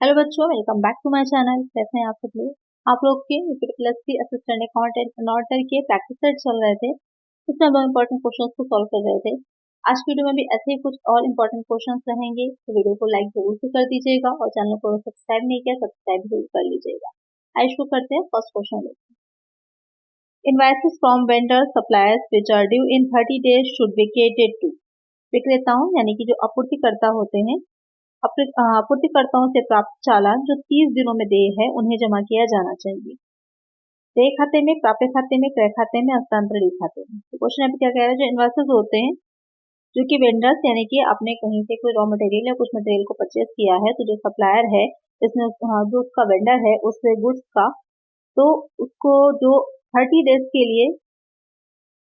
Hello बच्चों, welcome back to my channel. कैसे हैं आप सब लोग? आप लोग के यूपी प्लस की असिस्टेंट अकाउंटेंट ऑर्डर के प्रैक्टिस सेट चल रहे थे, उसमें हम इंपॉर्टेंट क्वेश्चंस को सॉल्व कर रहे थे। आज वीडियो में भी ऐसे ही कुछ और इंपॉर्टेंट क्वेश्चंस रहेंगे, तो वीडियो को लाइक जरूर से कर दीजिएगा और चैनल को सब्सक्राइब नहीं किया सब्सक्राइब जरूर कर लीजिएगा। आइए शुरू करते हैं। फर्स्ट क्वेश्चन लेते हैं। Invoices from vendors suppliers which are due in 30 days should be credited to. विक्रेताओं यानी कि जो आपूर्तिकर्ता होते हैं, आपूर्तिकर्ताओं से प्राप्त चालान जो 30 दिनों में देय है उन्हें जमा किया जाना चाहिए। देय खाते में, प्राप्य खाते में, क्रय खाते में, हस्तांतरण खाते में। तो क्वेश्चन यहाँ पे क्या कह रहा है, जो इनवॉइसेस होते हैं जो कि वेंडर्स यानी कि आपने कहीं से कोई रॉ मटेरियल या कुछ मटेरियल को परचेज किया है, तो जो सप्लायर है इसमें जो उसका वेंडर है उस गुड्स का, तो उसको जो 30 डेज के लिए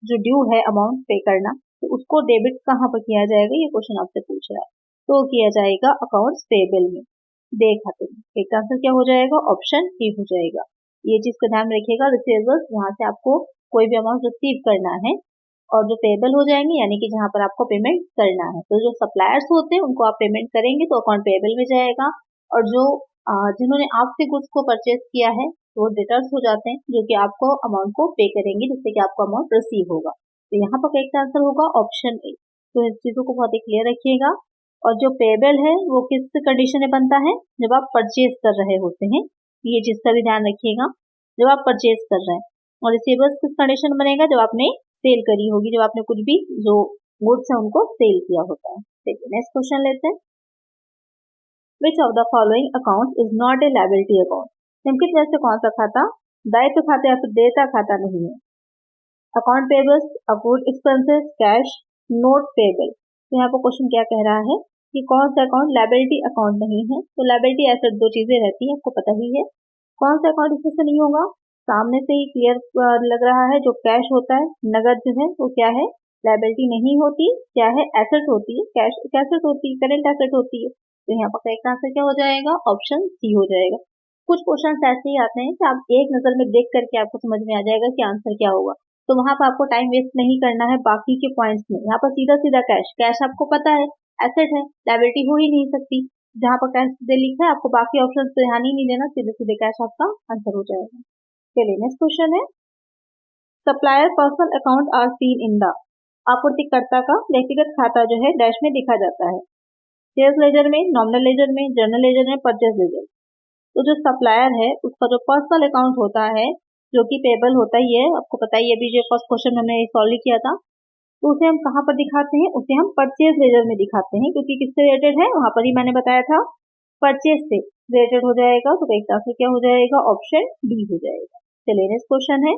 जो ड्यू है अमाउंट पे करना, तो उसको डेबिट कहाँ पर किया जाएगा, ये क्वेश्चन आपसे पूछ रहा है। तो किया जाएगा अकाउंट्स पेबल में, देय खाते में। एक आंसर क्या हो जाएगा, ऑप्शन ए हो जाएगा। ये चीज का ध्यान रखिएगा, रिसीवेबल्स जहाँ से आपको कोई भी अमाउंट रिसीव करना है, और जो पेबल हो जाएंगे यानी कि जहाँ पर आपको पेमेंट करना है। तो जो सप्लायर्स होते हैं उनको आप पेमेंट करेंगे तो अकाउंट पेबल में जाएगा, और जो जिन्होंने आपसे गुड्स को परचेज किया है वो डेटर्स हो जाते हैं, जो कि आपको अमाउंट को पे करेंगे जिससे कि आपको अमाउंट रिसीव होगा। तो यहाँ पर करेक्ट आंसर होगा ऑप्शन ए। तो इस चीजों को बहुत ही क्लियर रखिएगा। और जो पेबल है वो किस कंडीशन में बनता है, जब आप परचेज कर रहे होते हैं, ये चीज का भी ध्यान रखिएगा, जब आप परचेज कर रहे हैं। और रिसीवेबल्स किस कंडीशन में बनेगा, जब आपने सेल करी होगी, जब आपने कुछ भी जो गुड्स है उनको सेल किया होता है। चलिए नेक्स्ट क्वेश्चन लेते हैं। विच of the following account is not a liability account. निम्नलिखित में से कौन सा खाता दायित्व खाता या फिर देयता खाता नहीं है। Account payables, account expenses, cash, note payable. तो यहाँ पर क्वेश्चन क्या कह रहा है कि कौन सा अकाउंट लायबिलिटी अकाउंट नहीं है। तो लायबिलिटी एसेट दो चीजें रहती है, आपको पता ही है। कौन सा अकाउंट इसमें से नहीं होगा, सामने से ही क्लियर लग रहा है। जो कैश होता है, नगद जो है वो क्या है, लायबिलिटी नहीं होती, क्या है, एसेट होती है। कैश एसेट होती है, करेंट एसेट होती है। तो यहाँ पर करेक्ट आंसर क्या हो जाएगा, ऑप्शन सी हो जाएगा। कुछ क्वेश्चन ऐसे ही आते हैं कि आप एक नजर में देख करके आपको समझ में आ जाएगा कि आंसर क्या होगा, तो वहां पर आपको टाइम वेस्ट नहीं करना है बाकी के पॉइंट्स में। यहाँ पर सीधा सीधा कैश, कैश आपको पता है एसेट है, लायबिलिटी हो ही नहीं सकती। जहाँ पर कैश दे लिखा है आपको बाकी ऑप्शन पे ध्यान ही नहीं देना, सीधे सीधे कैश आपका आंसर हो जाएगा। चलिए नेक्स्ट क्वेश्चन है, supplier personal account are seen in the. आपूर्तिकर्ता का व्यक्तिगत खाता जो है डैश में दिखा जाता है, सेल्स लेजर में, नॉमिनल लेजर में, जर्नल लेजर में, परचेज लेजर। तो जो सप्लायर है उसका जो पर्सनल अकाउंट होता है जो कि पेबल होता ही है, आपको पता ही है, अभी जो फर्स्ट क्वेश्चन हमने सॉल्व किया था, तो उसे हम कहाँ पर दिखाते हैं, उसे हम परचेज लेजर में दिखाते हैं, क्योंकि किससे रिलेटेड है, वहां पर ही मैंने बताया था परचेज से रिलेटेड हो जाएगा। तो एक तरह से क्या हो जाएगा, ऑप्शन डी हो जाएगा। चलिए नेक्स्ट क्वेश्चन है,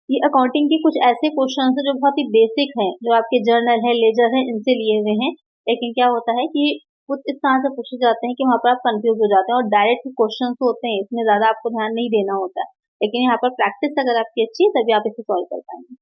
ये अकाउंटिंग के कुछ ऐसे क्वेश्चन है जो बहुत ही बेसिक हैं, जो आपके जर्नल है, लेजर है, इनसे लिए हुए हैं। लेकिन क्या होता है कि कुछ इस तरह से पूछे जाते हैं कि वहां पर आप कंफ्यूज हो जाते हैं, और डायरेक्ट क्वेश्चन होते हैं, इसमें ज्यादा आपको ध्यान नहीं देना होता है। लेकिन यहाँ पर प्रैक्टिस अगर आपकी अच्छी है तभी आप इसे सॉल्व कर पाएंगे।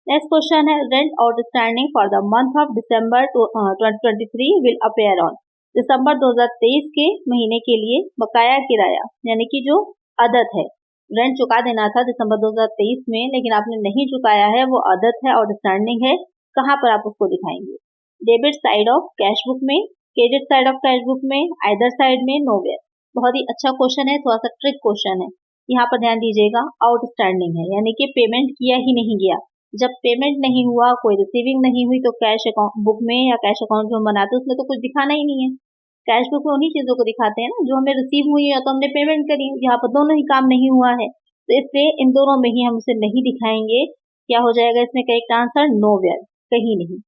नेक्स्ट क्वेश्चन है, rent outstanding for the month of December 2023 will appear on. दिसंबर 2023 के महीने के लिए बकाया किराया यानी कि जो आदत है, रेंट चुका देना था दिसंबर 2023 में, लेकिन आपने नहीं चुकाया है, वो आदत है, आउटस्टैंडिंग है, कहाँ पर आप उसको दिखाएंगे, debit side of cash book में, credit side of cash book में, आइदर साइड में, नोवेयर। बहुत ही अच्छा क्वेश्चन है, थोड़ा सा ट्रिक क्वेश्चन है। यहाँ पर ध्यान दीजिएगा, आउटस्टैंडिंग है यानी कि पेमेंट किया ही नहीं गया। जब पेमेंट नहीं हुआ, कोई रिसीविंग नहीं हुई, तो कैश अकाउंट बुक में या कैश अकाउंट जो हम बनाते हैं उसमें तो कुछ दिखाना ही नहीं है। कैश बुक में उन्हीं चीजों को दिखाते हैं ना जो हमें रिसीव हुई है, तो हमने पेमेंट करी। यहाँ पर दोनों ही काम नहीं हुआ है, तो इसलिए इन दोनों में ही हम उसे नहीं दिखाएंगे। क्या हो जाएगा इसमें करेक्ट आंसर, नोवेयर, कहीं नहीं।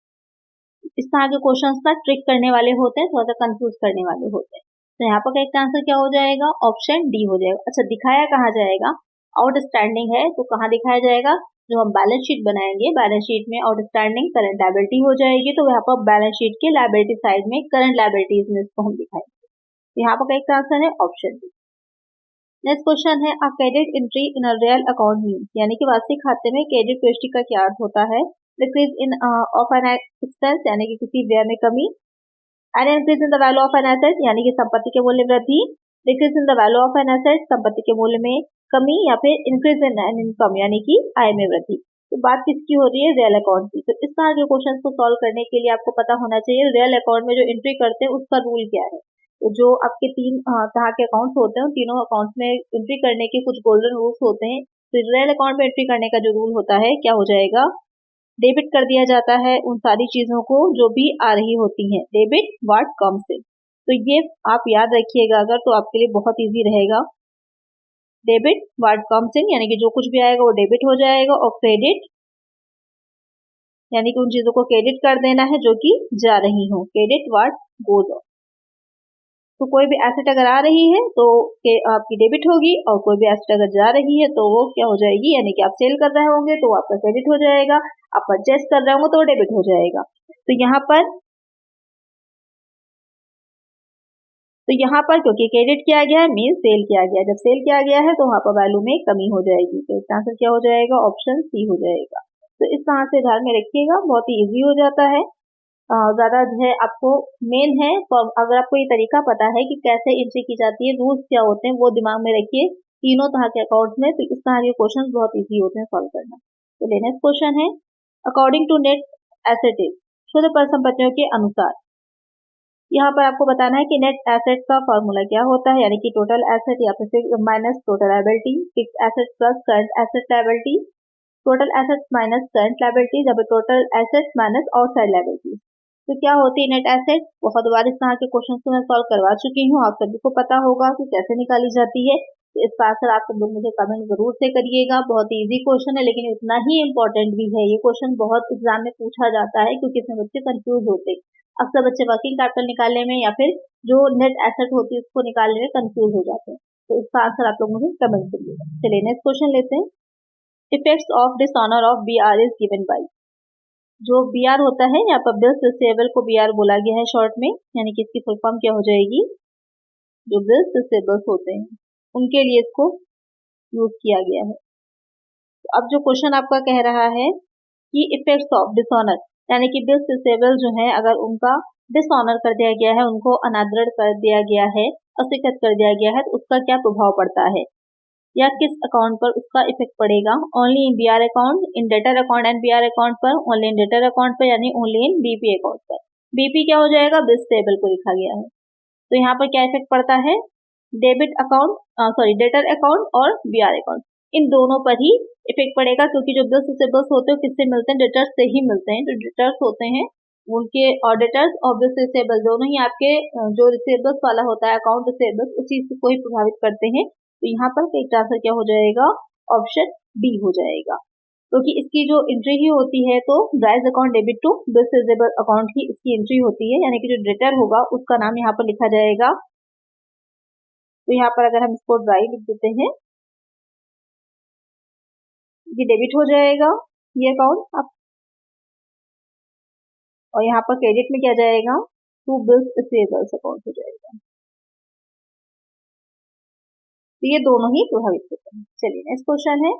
इस तरह के क्वेश्चंस ना ट्रिक करने वाले होते हैं, थोड़ा सा कंफ्यूज करने वाले होते हैं। तो यहाँ पर करेक्ट आंसर क्या हो जाएगा, ऑप्शन डी हो जाएगा। अच्छा, दिखाया कहाँ जाएगा, आउटस्टैंडिंग है तो कहाँ दिखाया जाएगा, जो हम बैलेंस शीट बनाएंगे, बैलेंस शीट में आउटस्टैंडिंग करंट लायबिलिटी हो जाएगी, तो यहाँ पर बैलेंस शीट के लायबिलिटी साइड में करंट लायबिलिटीज में इसको हम दिखाएंगे। यहाँ पर करेक्ट आंसर है ऑप्शन डी। नेक्स्ट क्वेश्चन है, a credit entry in a real account means, यानी कि वार्षिक खाते में क्रेडिट प्रविष्टि का क्या अर्थ होता है। Decrease in of an expense यानी कि किसी व्यय में कमी, an increase in the value of an asset यानी कि संपत्ति के मूल्य में वृद्धि, decrease in the value of an asset संपत्ति के मूल्य में कमी, या फिर इंक्रीज इन एन इनकम यानी कि आय में वृद्धि। तो बात किसकी हो रही है, रियल अकाउंट की। तो इस तरह के क्वेश्चन को सॉल्व करने के लिए आपको पता होना चाहिए रियल अकाउंट में जो एंट्री करते हैं उसका रूल क्या है। तो जो आपके तीन तरह के अकाउंट्स होते हैं उन तीनों अकाउंट्स में एंट्री करने के कुछ गोल्डन रूल्स होते हैं। तो रियल अकाउंट में एंट्री करने का जो रूल होता है क्या हो जाएगा, डेबिट कर दिया जाता है उन सारी चीजों को जो भी आ रही होती हैं, डेबिट व्हाट कम्स इन। तो ये आप याद रखिएगा अगर, तो आपके लिए बहुत इजी रहेगा। डेबिट व्हाट कम्स इन यानी कि जो कुछ भी आएगा वो डेबिट हो जाएगा, और क्रेडिट यानी कि उन चीजों को क्रेडिट कर देना है जो कि जा रही हो, क्रेडिट व्हाट गोज ऑफ। तो कोई भी एसेट अगर आ रही है तो आपकी डेबिट होगी, और कोई भी एसेट अगर जा रही है तो वो क्या हो जाएगी, यानी कि आप सेल कर रहे होंगे तो आपका क्रेडिट हो जाएगा, आप परचेस कर रहे होंगे तो डेबिट हो जाएगा। तो यहाँ पर क्योंकि क्रेडिट किया गया है मीन सेल किया गया है, जब सेल किया गया है तो वहां पर वैल्यू में कमी हो जाएगी। तो इसका आंसर क्या हो जाएगा, ऑप्शन सी हो जाएगा। तो इस तरह से ध्यान में रखिएगा, बहुत ही इजी हो जाता है। ज्यादा जो है आपको मेन है, तो अगर आपको ये तरीका पता है कि कैसे एंट्री की जाती है, रूल्स क्या होते हैं, वो दिमाग में रखिए तीनों तरह के अकाउंट में, तो इस तरह के क्वेश्चन बहुत इजी होते हैं सॉल्व करना। तो नेक्स्ट क्वेश्चन है, अकॉर्डिंग टू नेट एसेट शुद्ध परिसंपत्तियों के अनुसार। यहाँ पर आपको बताना है कि नेट एसेट का फॉर्मूला क्या होता है, यानी कि टोटल एसेट या फिर minus total liability, fixed asset plus current asset liability, total asset minus current liability, जब total assets minus outside liability. तो क्या होती है नेट एसेट, बहुत बार इस तरह के क्वेश्चन को मैं सॉल्व करवा चुकी हूँ, आप सभी को पता होगा कि कैसे निकाली जाती है। तो इसका आंसर आप सब लोग मुझे कमेंट जरूर से करिएगा। बहुत इजी क्वेश्चन है लेकिन उतना ही इम्पोर्टेंट भी है। ये क्वेश्चन बहुत एग्जाम में पूछा जाता है क्योंकि इसमें बच्चे कंफ्यूज होते हैं। अक्सर बच्चे वर्किंग कैपिटल निकालने में या फिर जो नेट एसेट होती है उसको निकालने में कंफ्यूज हो जाते हैं। तो इसका आंसर आप लोग मुझे कमेंट करिएगा। चलिए नेक्स्ट क्वेश्चन लेते हैं। Effects of dishonour of BR is given by. जो BR होता है यहाँ पर बिल्स रिसीवेबल को BR बोला गया है शॉर्ट में, यानी कि इसकी फुल फॉर्म क्या हो जाएगी, जो बिल्स रिसीवेबल्स होते हैं उनके लिए इसको यूज किया गया है। तो अब जो क्वेश्चन आपका कह रहा है कि इफेक्ट्स ऑफ डिसऑनर, यानी कि बिल्स रिसीवेबल जो है अगर उनका डिसऑनर कर दिया गया है, उनको अनादर कर दिया गया है, अस्वीकृत कर दिया गया है, तो उसका क्या प्रभाव पड़ता है या किस अकाउंट पर उसका इफेक्ट पड़ेगा। Only in BR account, in debtor account and BR account पर, ओनली इन डेटर अकाउंट पर, यानी ओनली इन BP अकाउंट पर। BP क्या हो जाएगा, बिल्स पेबल को लिखा गया है। तो यहाँ पर क्या इफेक्ट पड़ता है, डेबिट अकाउंट डेटर अकाउंट और BR अकाउंट, इन दोनों पर ही इफेक्ट पड़ेगा, क्योंकि जो बिल्स रिसीवेबल्स होते हैं किससे मिलते हैं, डेटर्स से ही मिलते हैं। जो डेटर्स होते हैं उनके ऑडिटर्स और बिल्स रिसीवेबल दोनों ही आपके जो रिसीवेबल्स वाला होता है अकाउंट रिसीवेबल्स, उस चीज को ही प्रभावित करते हैं। तो यहाँ पर करेक्ट आंसर क्या हो जाएगा, ऑप्शन डी हो जाएगा, क्योंकि इसकी जो एंट्री ही होती है तो drawee's account debit to bills receivable account ही इसकी एंट्री होती है, यानी कि जो डेटर होगा उसका नाम यहाँ पर लिखा जाएगा। तो यहाँ पर अगर हम इसको ड्राई लिख देते हैं, ये डेबिट हो जाएगा ये अकाउंट आप, और यहाँ पर क्रेडिट में क्या जाएगा, टू बिल्स रिसीवेबल्स अकाउंट हो जाएगा। तो ये दोनों ही प्रभावित होते हैं। चलिए नेक्स्ट क्वेश्चन है,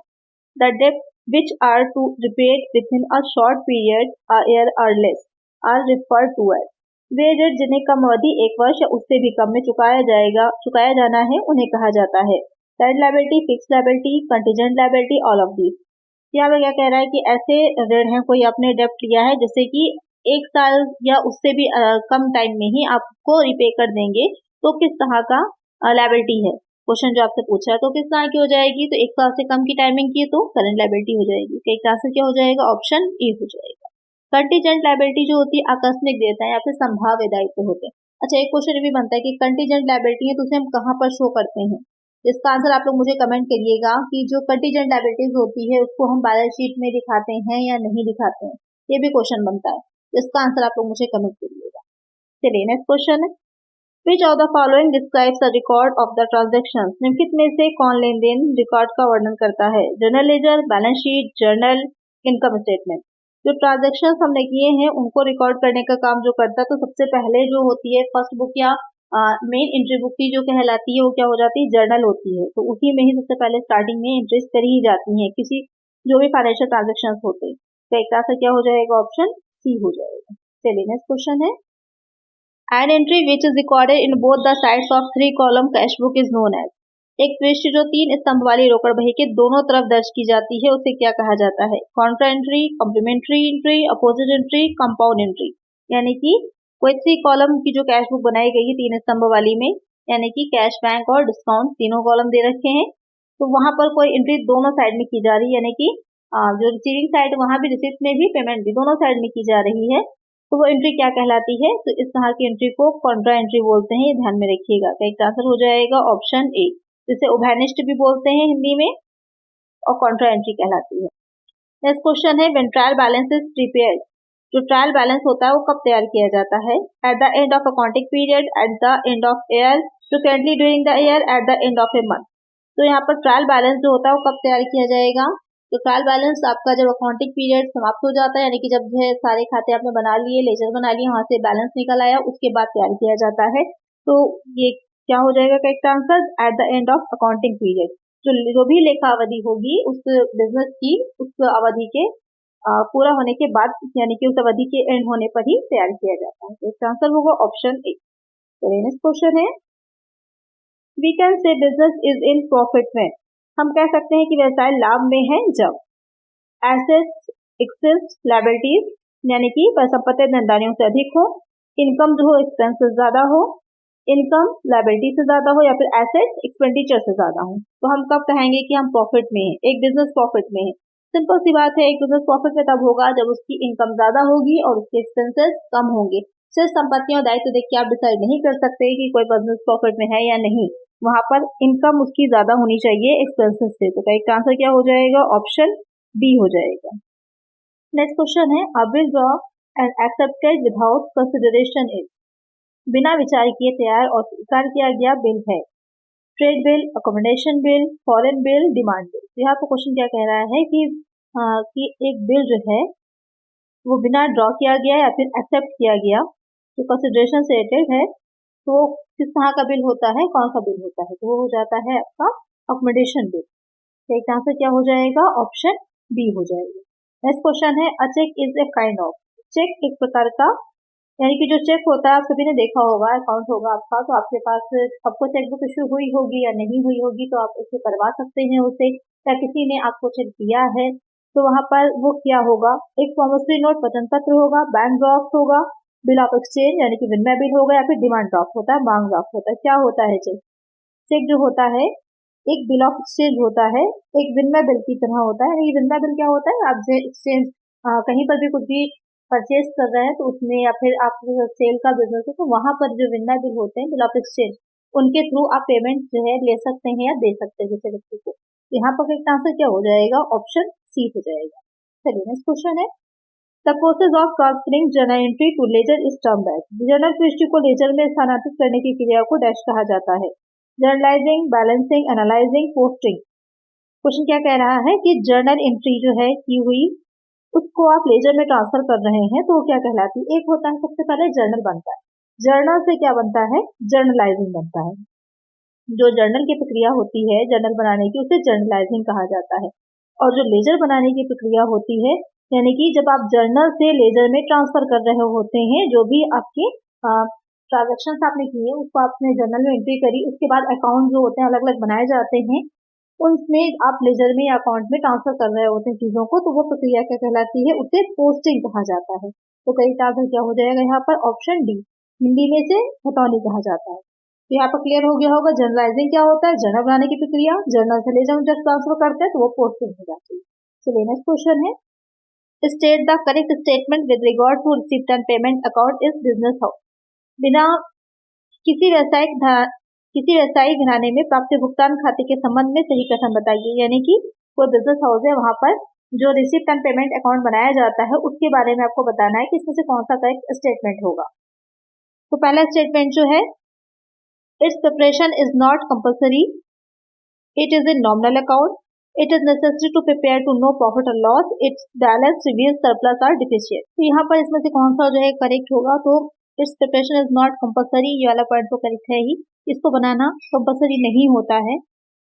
the debt which are to repaid within a short period a year और less are referred to as. वे डेट जिन्हें कम अवधि 1 वर्ष या उससे भी कम में चुकाया जाना है उन्हें कहा जाता है current liability, fixed liability, contingent liability, all of these. यहाँ पे क्या कह रहा है कि ऐसे ऋण है, कोई आपने डेप्ट लिया है जैसे कि 1 साल या उससे भी कम टाइम में ही आपको रिपे कर देंगे, तो किस तरह का लायबिलिटी है। क्वेश्चन जो आपसे पूछा है तो किस तरह की हो जाएगी, तो 1 साल से कम की टाइमिंग की तो करंट लायबिलिटी हो जाएगी। कई आंसर क्या हो जाएगा, ऑप्शन ए हो जाएगा। कंटीजेंट लायबिलिटी जो होती है आकस्मिक देयता या फिर संभाव्य दायित्व होते हैं। अच्छा, एक क्वेश्चन भी बनता है कि कंटीजेंट लायबिलिटी है तो उसे हम कहाँ पर शो करते हैं। इसका आंसर आप लोग मुझे कमेंट करिएगा कि जो कंटीजेंट लायबिलिटीज होती है उसको हम बैलेंस शीट में दिखाते हैं या नहीं दिखाते हैं, ये भी क्वेश्चन बनता है। इसका आंसर आप लोग मुझे कमेंट करिएगा। चलिए नेक्स्ट क्वेश्चन है, Which of the following describes the record of the transactions? निम्नलिखित में से कौन लेन देन रिकॉर्ड का वर्णन करता है, journal ledger, balance sheet, journal, income statement. जो ट्रांजेक्शन्स हमने किए हैं उनको रिकॉर्ड करने का काम जो करता है, तो सबसे पहले जो होती है फर्स्ट बुक या मेन एंट्री बुक की जो कहलाती है वो क्या हो जाती है, जर्नल होती है। तो उसी में ही सबसे पहले स्टार्टिंग में एंट्रीज करी ही जाती हैं किसी जो भी फाइनेंशियल ट्रांजेक्शन होते हैं। तो एक तरह से क्या हो जाएगा, ऑप्शन सी हो जाएगा। चलिए नेक्स्ट क्वेश्चन है, An entry which is recorded in both the sides of 3-column cash book is known as। एक दृष्टि जो 3 स्तंभ वाली रोकड़ बही के दोनों तरफ दर्ज की जाती है उसे क्या कहा जाता है? Contra entry, complementary entry, opposite entry, compound entry. यानी कि कोई 3 कॉलम की जो कैश बुक बनाई गई है 3 स्तंभ वाली में, यानी कि कैश, बैंक और डिस्काउंट तीनों कॉलम दे रखे हैं, तो वहां पर कोई एंट्री दोनों साइड में की जा रही है, यानी कि जो रिसीविंग साइड वहां भी, रिसिप्ट में भी, पेमेंट भी, दोनों साइड में की जा रही है, तो वो एंट्री क्या कहलाती है? तो इस तरह की एंट्री को कॉन्ट्रा एंट्री बोलते हैं, ये ध्यान में रखिएगा। तो एक आंसर हो जाएगा ऑप्शन ए, जिसे उभयनिष्ठ भी बोलते हैं हिंदी में, और कॉन्ट्रा एंट्री कहलाती है। नेक्स्ट क्वेश्चन है, when trial balance is prepared, जो ट्रायल बैलेंस होता है वो कब तैयार किया जाता है? At the end of accounting period, at the end of year, frequently during the year, at the end of a month. तो यहाँ पर ट्रायल बैलेंस जो होता है वो कब तैयार किया जाएगा? तो ट्रायल बैलेंस आपका जब अकाउंटिंग पीरियड समाप्त हो जाता है, यानी कि जब जो है सारे खाते आपने बना लिए, लेजर बना लिए, वहां से बैलेंस निकल आया, उसके बाद तैयार किया जाता है। तो ये क्या हो जाएगा correct answer? At the end of accounting period. जो भी लेखा अवधि होगी उस बिजनेस की, उस अवधि के पूरा होने के बाद, यानी कि उस अवधि के एंड होने पर ही तैयार किया जाता है। तो इसका आंसर होगा ऑप्शन ए। तो नेक्स्ट क्वेश्चन है, we can say business is in profit में, हम कह सकते हैं कि व्यवसाय लाभ में है जब एसेट्स एक्सिस्ट लायबिलिटीज, यानी कि परिसंपत्ति धनदारियों से अधिक हो, इनकम जो हो एक्सपेंसेस ज्यादा हो, इनकम लायबिलिटी से ज्यादा हो, या फिर एसेट एक्सपेंडिचर से ज्यादा हो। तो हम कब कहेंगे कि हम प्रॉफिट में हैं, एक बिजनेस प्रॉफिट में है? सिंपल सी बात है, एक बिजनेस प्रॉफिट में तब होगा जब उसकी इनकम ज्यादा होगी और उसके एक्सपेंसेस कम होंगे। सिर्फ संपत्तियों और दायित्व देख के आप डिसाइड नहीं कर सकते कि कोई बिजनेस प्रॉफिट में है या नहीं, वहां पर इनकम उसकी ज्यादा होनी चाहिए एक्सपेंसेस से। तो करेक्ट आंसर क्या हो जाएगा? ऑप्शन बी हो जाएगा। नेक्स्ट क्वेश्चन है, अ bill draw and accepted without consideration is, बिना विचार किए तैयार और स्वीकार किया गया बिल है? Trade bill, accommodation bill, foreign bill, demand bill. तो यहाँ पर क्वेश्चन क्या कह रहा है कि एक बिल जो है वो बिना ड्रॉ किया गया या फिर एक्सेप्ट किया गया, जो कंसिडरेशन से रिलेटेड है, तो किस तरह का बिल होता है, कौन सा बिल होता है? तो वो हो जाता है आपका अकोमोडेशन बिल। तो एक आंसर क्या हो जाएगा? ऑप्शन बी हो जाएगा। नेक्स्ट क्वेश्चन है, a cheque is a kind of, cheque एक प्रकार का, यानी कि जो चेक होता है, आप सभी ने देखा होगा, अकाउंट होगा आपका, तो आपके पास आपको चेकबुक इश्यू हुई होगी या नहीं हुई होगी, तो आप उसे करवा सकते हैं उसे, या किसी ने आपको चेक दिया है तो वहां पर वो क्या होगा? एक प्रॉमिसरी नोट, वचन पत्र होगा, बैंक ड्राफ्ट होगा, बिल ऑफ एक्सचेंज यानी कि विनिमय बिल होगा, या फिर डिमांड ड्राफ्ट होता है, मांग ड्राफ्ट होता है। क्या होता है चेक? चेक जो होता है एक बिल ऑफ एक्सचेंज होता है, एक विनिमय बिल की तरह होता है। यानी विनिमय बिल क्या होता है? आप जो एक्सचेंज कहीं पर भी कुछ भी परचेज कर रहे हैं तो उसमें, या फिर आप सेल का बिजनेस है तो वहां पर जो विनिमय बिल होते हैं, बिल ऑफ एक्सचेंज, उनके थ्रू आप पेमेंट जो है ले सकते हैं या दे सकते हैं किसी व्यक्ति को। यहाँ पर एक आंसर क्या हो जाएगा? ऑप्शन सी हो जाएगा। चलिए नेक्स्ट क्वेश्चन है, the process of transferring journal entry to ledger is termed as, journal entry को लेजर में स्थानांतरित करने की क्रिया को डैश कहा जाता है? Journalising, balancing, analysing, posting. Question क्या कह रहा है कि जर्नल एंट्री जो है की हुई, उसको आप लेजर में ट्रांसफर कर रहे हैं, तो वो क्या कहलाती है? एक होता है, सबसे पहले जर्नल बनता है, जर्नल से क्या बनता है? जर्नलाइजिंग बनता है। जो जर्नल की प्रक्रिया होती है जर्नल बनाने की, उसे जर्नलाइजिंग कहा जाता है। और जो लेजर बनाने की प्रक्रिया होती है, यानी कि जब आप जर्नल से लेजर में ट्रांसफर कर रहे होते हैं, जो भी आपके ट्रांजेक्शन आपने किए उसको आपने जर्नल में एंट्री करी, उसके बाद अकाउंट जो होते हैं अलग अलग बनाए जाते हैं, उनमें आप लेजर में या अकाउंट में ट्रांसफर कर रहे होते हैं चीजों को, तो वो प्रक्रिया क्या कहलाती है? उसे पोस्टिंग कहा जाता है। तो कई आंसर क्या हो जाएगा यहाँ पर? ऑप्शन डी, हिंदी में से खतौनी कहा जाता है। तो यहाँ पर क्लियर हो गया होगा जर्नलाइजिंग क्या होता है, जर्नल बनाने की प्रक्रिया, जर्नल से लेजर में जब ट्रांसफर करते हैं तो वो पोस्टिंग हो जाती है। चलिए नेक्स्ट क्वेश्चन है, state the correct statement with regard to receipt and payment account is business house. बिना किसी व्यवसायिक घराने में प्राप्त भुगतान खाते के संबंध में सही कथन बताइए। यानी कि कोई बिजनेस हाउस है, वहां पर जो रिसीप्ट एंड पेमेंट अकाउंट बनाया जाता है उसके बारे में आपको बताना है कि इसमें से कौन सा करेक्ट स्टेटमेंट होगा। तो पहला स्टेटमेंट जो है, its preparation is not compulsory, it is in nominal account, it is necessary to prepare to know profit और loss, its balance reveal surplus और डिफिशिएंट। तो यहाँ पर इसमें से कौन सा जो है करेक्ट होगा? तो it's preparation is not compulsory, ये वाला पॉइंट तो करेक्ट है ही, इसको बनाना कंपल्सरी नहीं होता है।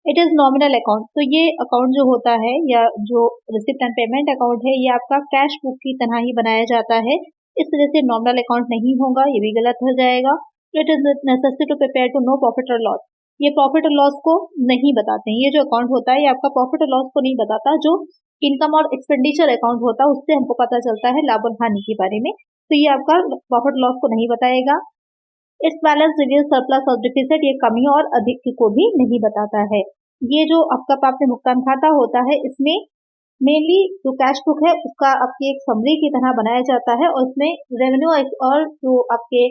इट इज नॉमिनल अकाउंट, तो ये अकाउंट जो होता है या जो रिसिप्ट एंड पेमेंट अकाउंट है, ये आपका कैश बुक की तरह ही बनाया जाता है, इस वजह से नॉमिनल अकाउंट नहीं होगा, ये भी गलत हो जाएगा। It is necessary to prepare to know profit और लॉस, ये प्रॉफिट और लॉस को नहीं बताते हैं। ये जो अकाउंट होता है ये आपका प्रॉफिट और लॉस को नहीं बताता, जो इनकम और एक्सपेंडिचर अकाउंट होता है उससे हमको पता चलता है लाभ और हानि के बारे में। तो ये आपका प्रॉफिट लॉस को नहीं बताएगा। इट्स बैलेंस रिवील सरप्लस और डिफिसिट, ये कमी और अधिक को भी नहीं बताता है। ये जो आपका प्राप्त भुगतान खाता होता है इसमें मेनली जो कैश बुक है उसका आपकी एक समरी की तरह बनाया जाता है और उसमें रेवेन्यू और जो आपके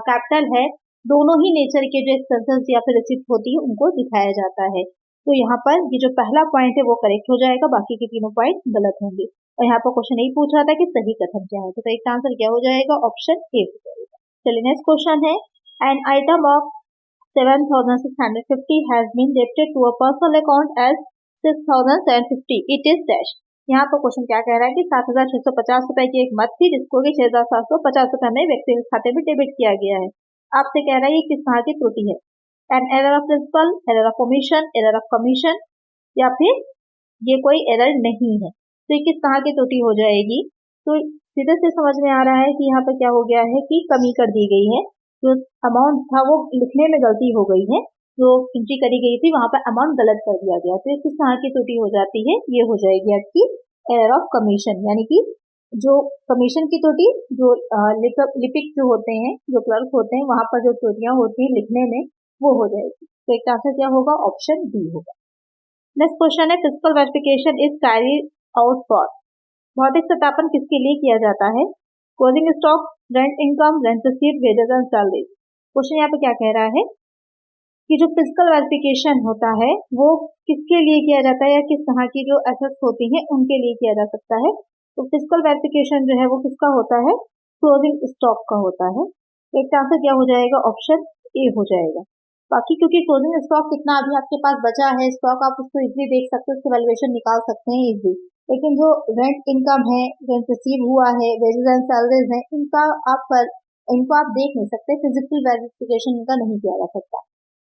कैपिटल है दोनों ही नेचर के जो एक्सपेंसेस या फिर रिसिप्ट होती है उनको दिखाया जाता है। तो यहाँ पर ये जो पहला पॉइंट है वो करेक्ट हो जाएगा, बाकी के तीनों पॉइंट गलत होंगे। और यहाँ पर क्वेश्चन यही पूछ रहा था कि सही कथन क्या है, तो इसका आंसर क्या हो जाएगा, ऑप्शन ए हो जाएगा। चलिए नेक्स्ट क्वेश्चन है, an item of 7,650 has been debited to a personal account as 6,750. It is dash. यहाँ पर क्वेश्चन क्या कह रहा है कि 7,650 रुपए की एक मद थी जिसको कि 6,750 रुपए में व्यक्तिगत खाते में डेबिट किया गया है। आपसे कह रहा है ये किस तरह की त्रुटि है, an error of principle, error of omission, error of commission, या फिर ये कोई एरर नहीं है। तो ये किस तरह की त्रुटि हो जाएगी, तो सीधे से समझ में आ रहा है कि यहाँ पर क्या हो गया है कि कमी कर दी गई है, जो अमाउंट था वो लिखने में गलती हो गई है, जो एंट्री करी गई थी वहां पर अमाउंट गलत कर दिया गया। तो किस तरह की त्रुटि हो जाती है, ये हो जाएगी आपकी एरर ऑफ कमीशन, यानी कि जो कमीशन की त्रुटि, जो लिपिक जो होते हैं, जो क्लर्क होते हैं वहां पर जो त्रुटियां होती हैं लिखने में वो हो जाएगी। तो एक आंसर क्या होगा, ऑप्शन बी होगा। नेक्स्ट क्वेश्चन है, physical verification is carried out for, भौतिक सत्यापन किसके लिए किया जाता है, closing stock, rent income, rent receipt, wages and salaries. Question यहाँ पे क्या कह रहा है कि जो फिजिकल वेरिफिकेशन होता है वो किसके लिए किया जाता है या किस तरह की जो एसेट्स होती हैं उनके लिए किया जा सकता है। तो फिजिकल वेरिफिकेशन जो है वो किसका होता है, क्लोजिंग स्टॉक का होता है। एक आंसर क्या हो जाएगा, ऑप्शन ए हो जाएगा। बाकी क्योंकि क्लोजिंग स्टॉक कितना अभी आपके पास बचा है स्टॉक, आप उसको इजीली देख सकते हो, उसकी वैल्यूएशन निकाल सकते हैं इजीली। लेकिन जो रेंट इनकम है, रेंट रिसीव हुआ है, वेजेस एंड सैलरीज है, इनको आप देख नहीं सकते, फिजिकल वेरिफिकेशन इनका नहीं किया जा सकता।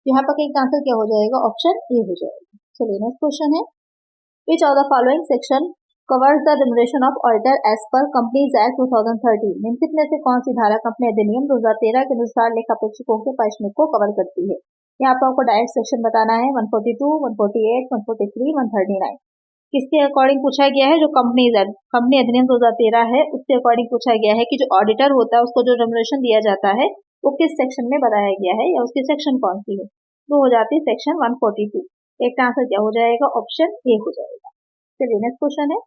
यहाँ पर एक आंसर क्या हो जाएगा, ऑप्शन ए हो जाएगा। चलिए नेक्स्ट क्वेश्चन है, which of the following section covers the remuneration of auditor as per companies act 2013। निम्नलिखित में से कौन सी धारा कंपनी अधिनियम 2013 के अनुसार लेखा परीक्षकों के परिश्रम को कवर करती है। यहाँ पर आपको डायरेक्ट सेक्शन बताना है 142, 148, 143, 139। किसके अकॉर्डिंग पूछा गया है, जो कंपनी अधिनियम 2013 है उसके अकॉर्डिंग पूछा गया है कि जो ऑडिटर होता है उसको जो रिम्यूनरेशन दिया जाता है वो किस सेक्शन में बताया गया है या उसकी सेक्शन कौन सी है, वो हो जाती है सेक्शन 142। एक आंसर क्या हो जाएगा, ऑप्शन ए हो जाएगा। चलिए नेक्स्ट क्वेश्चन है,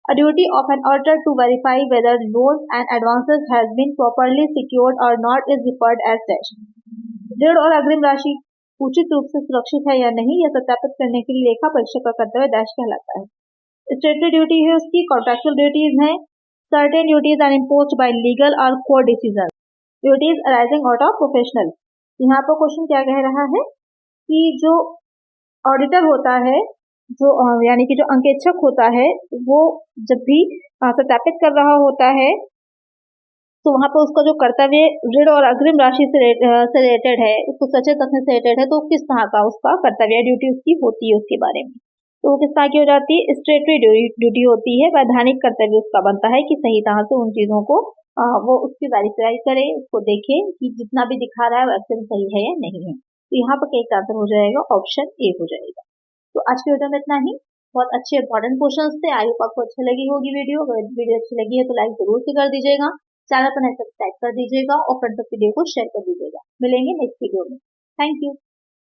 a duty of an auditor to verify whether loans and advances has been properly secured or not is referred as dash। ऋण और अग्रिम राशि उचित रूप से सुरक्षित है या नहीं यह सत्यापित करने के लिए लेखा परीक्षक का कर्तव्य डैश कहलाता है। स्टेटरी ड्यूटी है उसकी, कॉन्ट्रैक्चुअल ड्यूटीज हैं, certain duties are imposed by legal और court decision, duties arising out of professional. यहाँ पर क्वेश्चन क्या कह रहा है कि जो ऑडिटर होता है, जो यानी कि जो अंकेक्षक होता है, वो जब भी सत्यापित कर रहा होता है तो वहां पर उसका जो कर्तव्य ऋण और अग्रिम राशि से रिलेटेड है, उसको सचेत रखने से रिलेटेड है, तो किस तरह का उसका कर्तव्य ड्यूटी उसकी होती है उसके बारे में, तो वो किस तरह की हो जाती है, स्टेटरी ड्यूटी होती है। वैधानिक कर्तव्य उसका बनता है कि सही तरह से उन चीजों को वो उसकी वेरीफाई करे, उसको देखे कि जितना भी दिखा रहा है वो एक्चुअली सही है या नहीं है। तो यहाँ पर एक आंसर हो जाएगा, ऑप्शन ए हो जाएगा। तो आज की वीडियो में इतना ही, बहुत अच्छे इंपॉर्टेंट क्वेश्चंस थे। आई होप आपको अच्छी लगी होगी वीडियो। अगर वीडियो अच्छी लगी है तो लाइक जरूर से कर दीजिएगा, चैनल पर सब्सक्राइब कर दीजिएगा और फ्रेंड्स तक वीडियो को शेयर कर दीजिएगा। मिलेंगे नेक्स्ट वीडियो में। Thank you.